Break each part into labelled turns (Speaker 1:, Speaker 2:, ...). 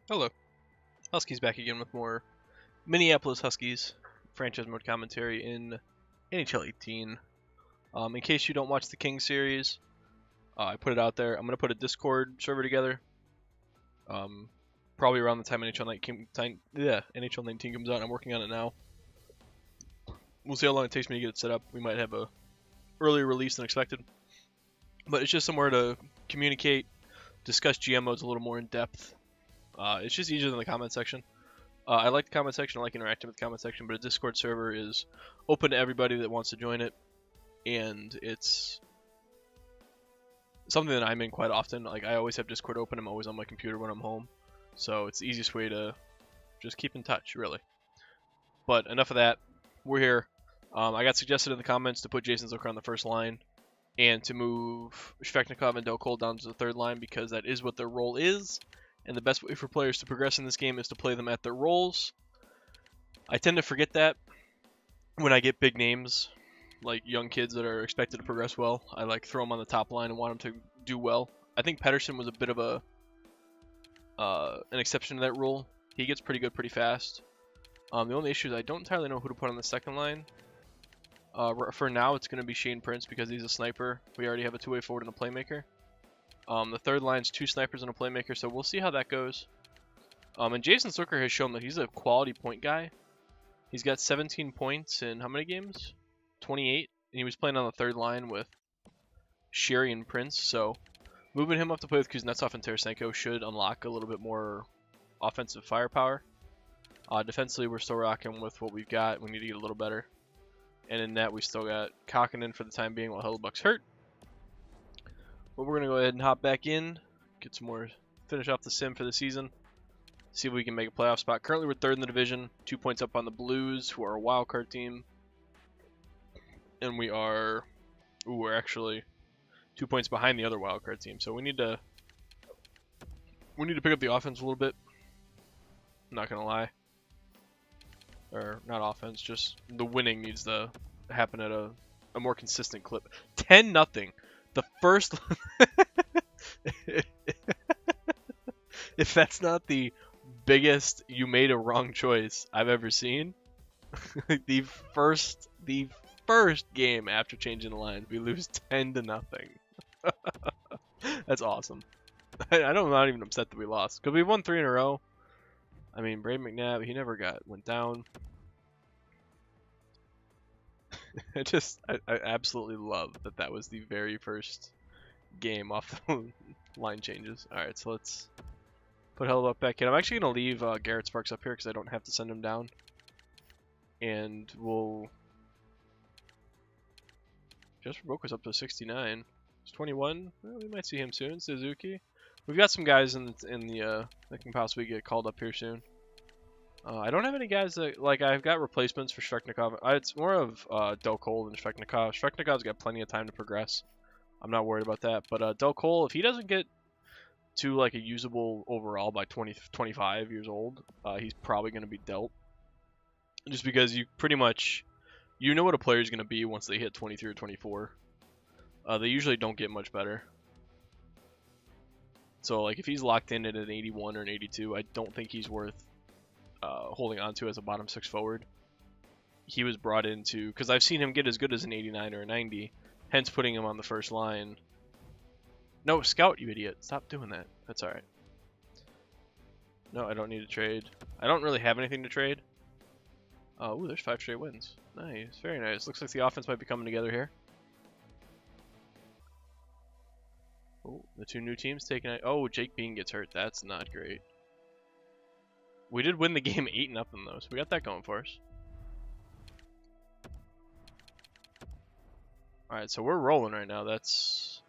Speaker 1: Hello, Huskies back again with more Minneapolis Huskies franchise mode commentary in NHL 18. In case you don't watch the King series, I put it out there. I'm gonna put a Discord server together. Probably around the time NHL 19 comes out. I'm working on it now. We'll see how long it takes me to get it set up. We might have a earlier release than expected, but it's just somewhere to communicate, discuss GM modes a little more in depth. It's just easier than the comment section. I like the comment section. I like interacting with the comment section, but a Discord server is open to everybody that wants to join it, and it's something that I'm in quite often. Like, I always have Discord open. I'm always on my computer when I'm home, so it's the easiest way to just keep in touch, really. But enough of that. We're here. I got suggested in the comments to put Jason Zucker on the first line and to move Shvechnikov and Delcol down to the third line because that is what their role is. And the best way for players to progress in this game is to play them at their roles. I tend to forget that when I get big names, like young kids that are expected to progress well. I like throw them on the top line and want them to do well. I think Pettersson was a bit of an exception to that rule. He gets pretty good pretty fast. The only issue is I don't entirely know who to put on the second line. For now, it's going to be Shane Prince because he's a sniper. We already have a two-way forward and a playmaker. The third line's two snipers and a playmaker, so we'll see how that goes. And Jason Zucker has shown that he's a quality point guy. He's got 17 points in how many games? 28. And he was playing on the third line with Sherry and Prince, so moving him up to play with Kuznetsov and Tarasenko should unlock a little bit more offensive firepower. Defensively, we're still rocking with what we've got. We need to get a little better. And in net, we still got Kokkonen for the time being while Hellebuck's hurt. But we're going to go ahead and hop back in, get some more, finish off the sim for the season, see if we can make a playoff spot. Currently, we're third in the division, 2 points up on the Blues, who are a wild card team. And we're actually 2 points behind the other wild card team. So we need to pick up the offense a little bit. I'm not going to lie. Or not offense, just the winning needs to happen at a more consistent clip. 10-0. The first, if that's not the biggest you made a wrong choice I've ever seen, the first game after changing the lines, we lose 10-0. That's awesome. I'm not even upset that we lost because we won 3 in a row. I mean, Brady McNabb, he never went down. I absolutely love that was the very first game off the line changes. Alright, so let's put Hellebuck back in. I'm actually going to leave Garrett Sparks up here because I don't have to send him down. And we'll just Roko's up to 69. He's 21. Well, we might see him soon. Suzuki. We've got some guys in the that can possibly get called up here soon. I don't have any guys that, like, I've got replacements for Shvechnikov. It's more of Delcol than Shvechnikov. Shvechnikov's got plenty of time to progress. I'm not worried about that. But Delcol, if he doesn't get to, like, a usable overall by 25 years old, he's probably going to be dealt. Just because you pretty much, you know what a player's going to be once they hit 23 or 24. They usually don't get much better. So, like, if he's locked in at an 81 or an 82, I don't think he's worth holding on to as a bottom 6 forward. He was brought into, because I've seen him get as good as an 89 or a 90, hence putting him on the first line. No, scout, you idiot. Stop doing that. That's alright. No, I don't need to trade. I don't really have anything to trade. Ooh, there's 5 straight wins. Nice, very nice. Looks like the offense might be coming together here. Oh, the 2 new teams taking it. Oh, Jake Bean gets hurt. That's not great. We did win the game 8-0 though, so we got that going for us. Alright, so we're rolling right now. That's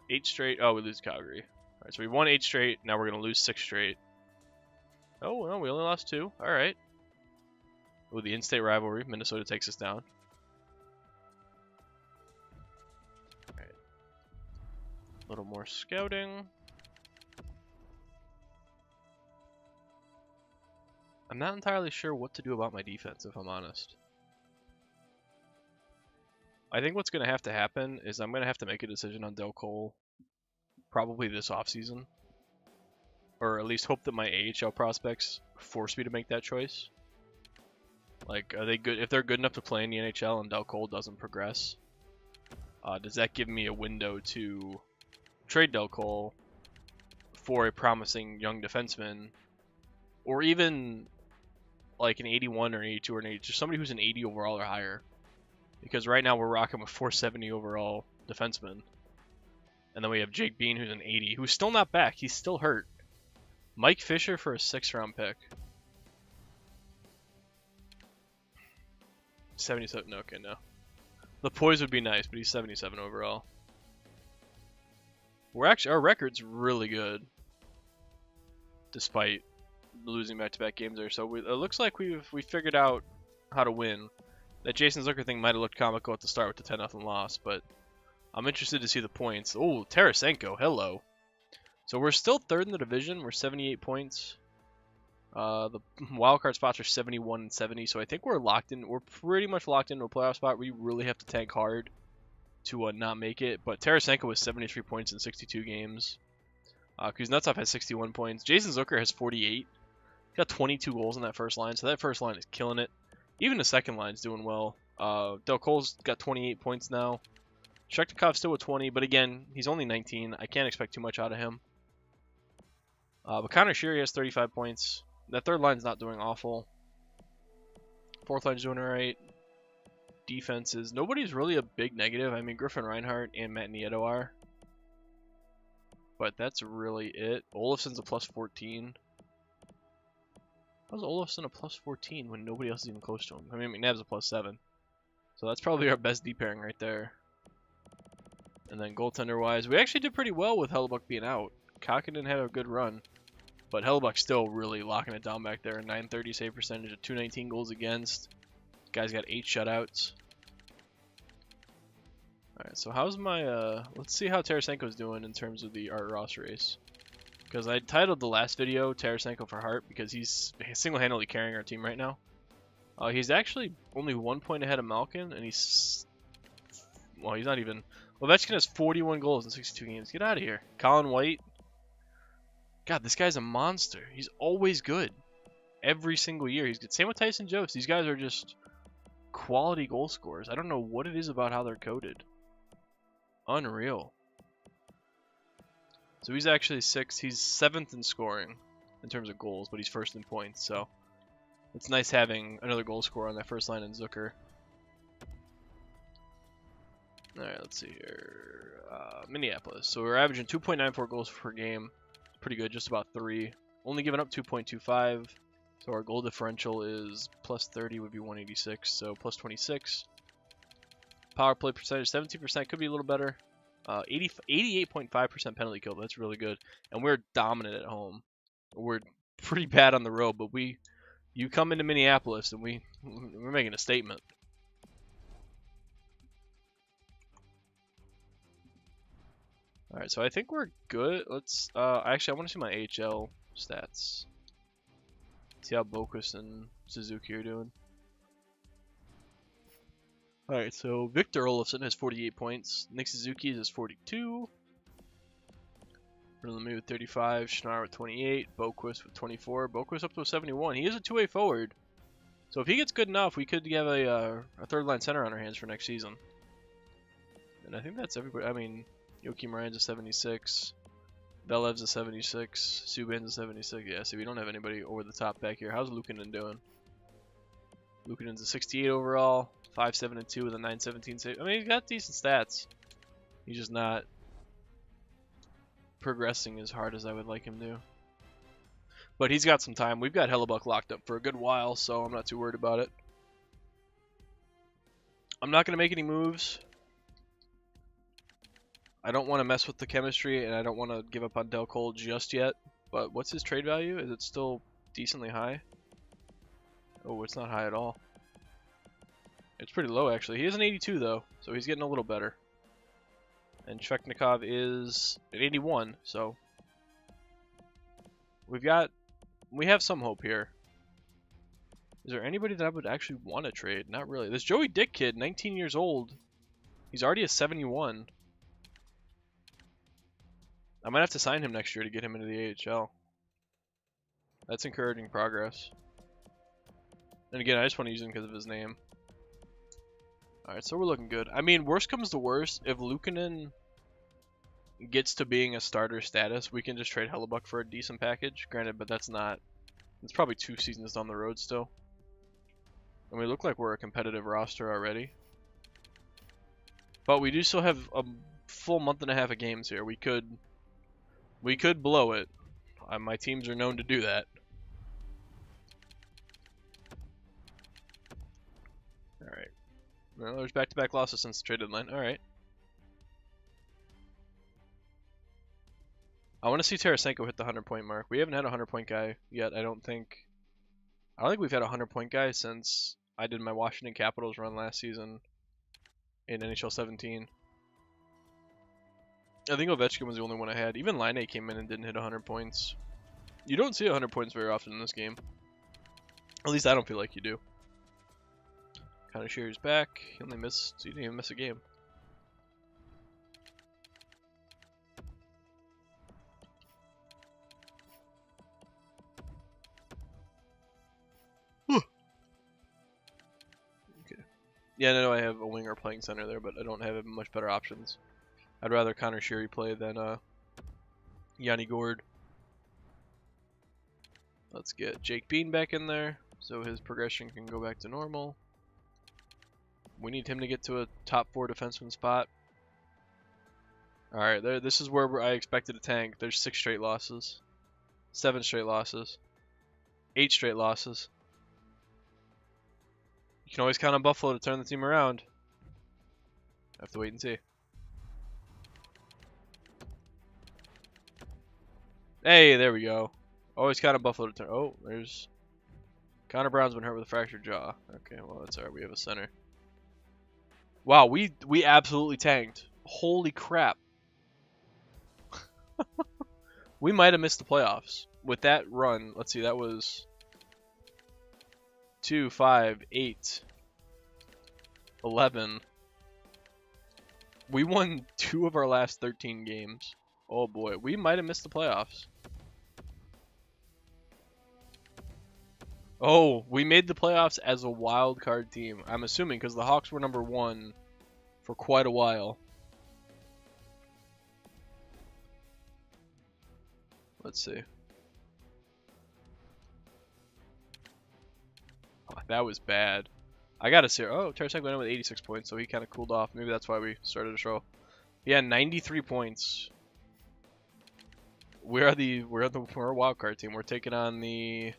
Speaker 1: 8 straight. Oh, we lose Calgary. Alright, so we won 8 straight. Now we're going to lose 6 straight. Oh, well, we only lost 2. Alright. With the in-state rivalry, Minnesota takes us down. Alright. A little more scouting. I'm not entirely sure what to do about my defense, if I'm honest. I think what's going to have to happen is I'm going to have to make a decision on Delcol probably this offseason. or at least hope that my AHL prospects force me to make that choice. Like, are they good? If they're good enough to play in the NHL and Del Cole doesn't progress, does that give me a window to trade Del Cole for a promising young defenseman, or even like an 81 or 82 or an 80, just somebody who's an 80 overall or higher? Because right now we're rocking with 470 overall defenseman. And then we have Jake Bean, who's an 80, who's still not back. He's still hurt. Mike Fisher for a 6th round pick. 77, okay, no. The poise would be nice, but he's 77 overall. Our record's really good, despite losing back-to-back games there. So it looks like we figured out how to win. That Jason Zucker thing might have looked comical at the start with the 10-0 loss, but I'm interested to see the points. Oh, Tarasenko, hello. So we're still 3rd in the division. We're 78 points. The wildcard spots are 71 and 70, so I think we're locked in. We're pretty much locked into a playoff spot. We really have to tank hard to not make it. But Tarasenko has 73 points in 62 games. Kuznetsov has 61 points. Jason Zucker has 48. He got 22 goals in that first line, so that first line is killing it. Even the second line's doing well. Del Cole's got 28 points now. Shektikov's still with 20, but again, he's only 19. I can't expect too much out of him. But Connor Sheary has 35 points. That third line's not doing awful. Fourth line's doing alright. Defenses, nobody's really a big negative. I mean, Griffin Reinhart and Matt Nieto are. But that's really it. Olofsson's a plus 14. How's Olofsson a plus 14 when nobody else is even close to him? I mean, McNabb's a plus 7. So that's probably our best D pairing right there. And then goaltender-wise, we actually did pretty well with Hellebuck being out. Kakinen had a good run. But Hellebuck's still really locking it down back there. 930 save percentage, a 219 goals against. Guy's got 8 shutouts. Alright, so how's my, let's see how Tarasenko's doing in terms of the Art Ross race. Because I titled the last video Tarasenko for Hart because he's single-handedly carrying our team right now. He's actually only 1 point ahead of Malkin, and he's, well, he's not even, Ovechkin has 41 goals in 62 games. Get out of here. Colin White. God, this guy's a monster. He's always good. Every single year he's good. Same with Tyson Jost. These guys are just quality goal scorers. I don't know what it is about how they're coded. Unreal. So he's actually 6th. He's 7th in scoring in terms of goals, but he's 1st in points. So it's nice having another goal scorer on that first line in Zucker. Alright, let's see here. Minneapolis. So we're averaging 2.94 goals per game. Pretty good, just about 3. Only giving up 2.25. So our goal differential is plus 30 would be 186, so plus 26. Power play percentage, 17%, could be a little better. 88.5% penalty kill, that's really good. And we're dominant at home. We're pretty bad on the road, but you come into Minneapolis and we're making a statement. Alright, so I think we're good. Let's, actually I want to see my AHL stats. See how Boquist and Suzuki are doing. Alright, so Victor Olofsson has 48 points. Nick Suzuki has 42. Lemieux with 35. Schnarr with 28. Boquist with 24. Boquist up to a 71. He is a two-way forward. So if he gets good enough, we could have a third-line center on our hands for next season. And I think that's everybody. I mean, Joakim Ryan's a 76. Velev's a 76. Subban's a 76. Yeah, see, we don't have anybody over the top back here. How's Luukkonen doing? Luukkonen's a 68 overall. 5-7-2 with a 917 save. I mean, he's got decent stats. He's just not progressing as hard as I would like him to. But he's got some time. We've got Hellebuck locked up for a good while, so I'm not too worried about it. I'm not going to make any moves. I don't want to mess with the chemistry, and I don't want to give up on Del Cole just yet. But what's his trade value? Is it still decently high? Oh, it's not high at all. It's pretty low, actually. He is an 82, though, so he's getting a little better. And Shvechnikov is an 81, so we have some hope here. Is there anybody that I would actually want to trade? Not really. This Joey Dick kid, 19 years old. He's already a 71. I might have to sign him next year to get him into the AHL. That's encouraging progress. And again, I just want to use him because of his name. Alright, so we're looking good. I mean, worst comes to worst, if Luukkonen gets to being a starter status, we can just trade Hellebuck for a decent package. Granted, but that's not... It's probably 2 seasons down the road still. And we look like we're a competitive roster already. But we do still have a full month and a half of games here. We could blow it. My teams are known to do that. Alright. Well, there's back-to-back losses since the trade deadline. Alright. I want to see Tarasenko hit the 100-point mark. We haven't had a 100-point guy yet, I don't think. I don't think we've had a 100-point guy since I did my Washington Capitals run last season in NHL 17. I think Ovechkin was the only one I had. Even Laine came in and didn't hit 100 points. You don't see 100 points very often in this game. At least I don't feel like you do. Kind of Sherry's back. He didn't even miss a game. Okay. Yeah, no, I have a winger playing center there, but I don't have much better options. I'd rather Connor Sherry play than Yanni Gourde. Let's get Jake Bean back in there so his progression can go back to normal. We need him to get to a top 4 defenseman spot. Alright, this is where I expected a tank. There's 6 straight losses. 7 straight losses. 8 straight losses. You can always count on Buffalo to turn the team around. Have to wait and see. Hey, there we go. Always count on Buffalo to turn. Oh, there's... Connor Brown's been hurt with a fractured jaw. Okay, well, that's alright. We have a center. Wow, we absolutely tanked. Holy crap. We might have missed the playoffs. With that run, let's see, that was 2, 5, 8, 11. We won 2 of our last 13 games. Oh boy, we might have missed the playoffs. Oh, we made the playoffs as a wild card team. I'm assuming because the Hawks were number 1 for quite a while. Let's see. Oh, that was bad. I gotta say, oh, Tarasenko went in with 86 points, so he kind of cooled off. Maybe that's why we started to show. Yeah, 93 points. We're a wild card team. We're taking on the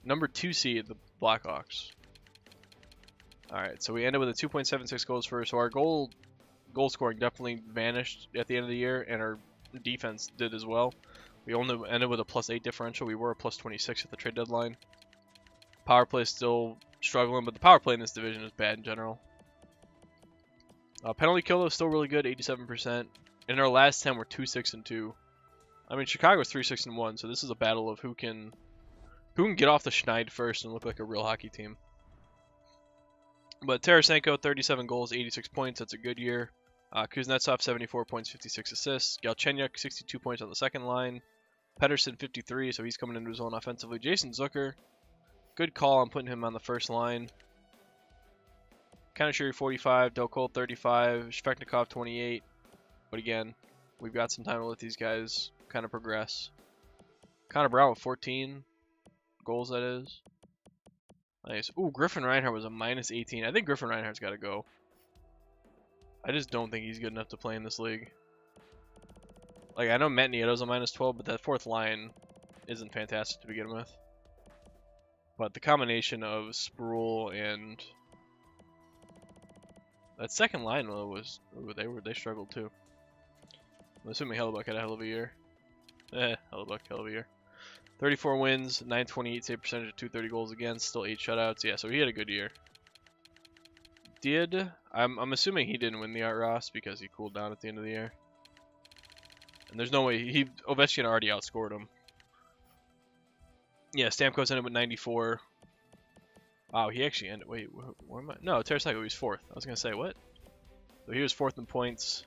Speaker 1: number 2 seed, the Blackhawks. Alright, so we ended with a 2.76 goals for, so our goal scoring definitely vanished at the end of the year, and our defense did as well. We only ended with a +8 differential. We were a +26 at the trade deadline. Power play is still struggling, but the power play in this division is bad in general. Penalty kill is still really good, 87%. In our last 10, we're 2-6-2. I mean, Chicago's 3-6-1, so this is a battle of who can get off the schneid first and look like a real hockey team. But Tarasenko, 37 goals, 86 points. That's a good year. Kuznetsov, 74 points, 56 assists. Galchenyuk, 62 points on the second line. Pettersson, 53, so he's coming into his own offensively. Jason Zucker, good call on putting him on the first line. Kanashiri, 45. Delcol, 35. Shvechnikov, 28. But again, we've got some time to let these guys kind of progress. Connor Brown with 14 goals, that is. Nice. Ooh, Griffin Reinhart was a -18. I think Griffin Reinhart's got to go. I just don't think he's good enough to play in this league. Like, I know Matt Nieto's a -12, but that fourth line isn't fantastic to begin with. But the combination of Sproul and that second line was they struggled too. I'm assuming Hellebuck had a hell of a year. Hellebuck, hell of a year. 34 wins, 928 save percentage, 230 goals against, still 8 shutouts. Yeah, so he had a good year. I'm assuming he didn't win the Art Ross because he cooled down at the end of the year. And there's no way Ovechkin already outscored him. Yeah, Stamkos ended with 94. Wow, he actually ended. Wait, where am I? No, Tarasenko, he was 4th. I was gonna say what? So he was 4th in points,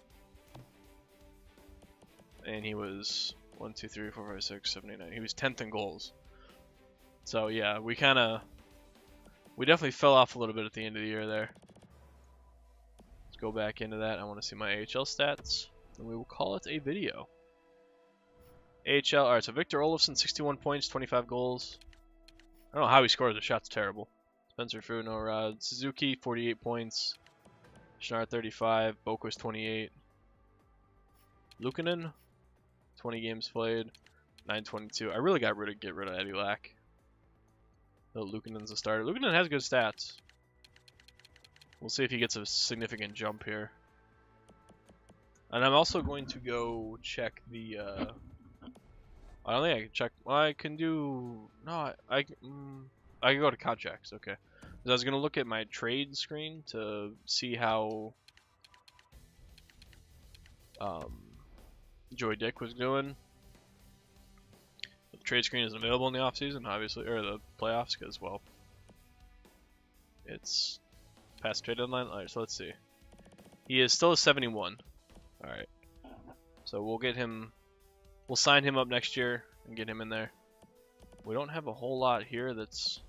Speaker 1: and he was 1, 2, 3, 4, 5, 6, 7, 8, 9. He was 10th in goals. So yeah, we definitely fell off a little bit at the end of the year there. Let's go back into that. I want to see my AHL stats, and we will call it a video. AHL, alright, so Victor Olofsson, 61 points, 25 goals. I don't know how he scores, the shot's terrible. Spencer Fu, no rod. Suzuki, 48 points. Schnarr, 35. Boquist, 28. Luukkonen, 20 games played. 922. I really got get rid of Eddie Lack. Though Luukkonen's a starter. Luukkonen has good stats. We'll see if he gets a significant jump here. And I'm also going to go check the... I don't think I can check... Well, I can do... No, I can go to contracts, okay. I was going to look at my trade screen to see how Joey Dick was doing. The trade screen isn't available in the offseason, obviously, or the playoffs, because, well, it's past trade deadline. Alright, so let's see. He is still a 71. Alright. So we'll get him... We'll sign him up next year and get him in there. We don't have a whole lot here that's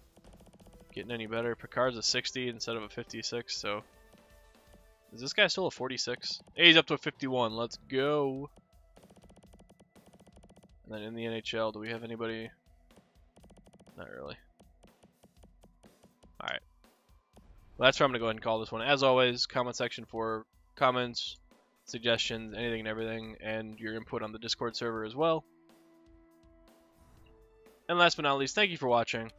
Speaker 1: getting any better. Picard's a 60 instead of a 56, so... Is this guy still a 46? Hey, he's up to a 51. Let's go. And then in the NHL, do we have anybody? Not really. Alright. Well, that's where I'm going to go ahead and call this one. As always, comment section for comments, suggestions, anything and everything, and your input on the Discord server as well. And last but not least, thank you for watching.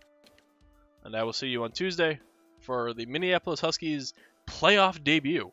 Speaker 1: And I will see you on Tuesday for the Minneapolis Huskies playoff debut.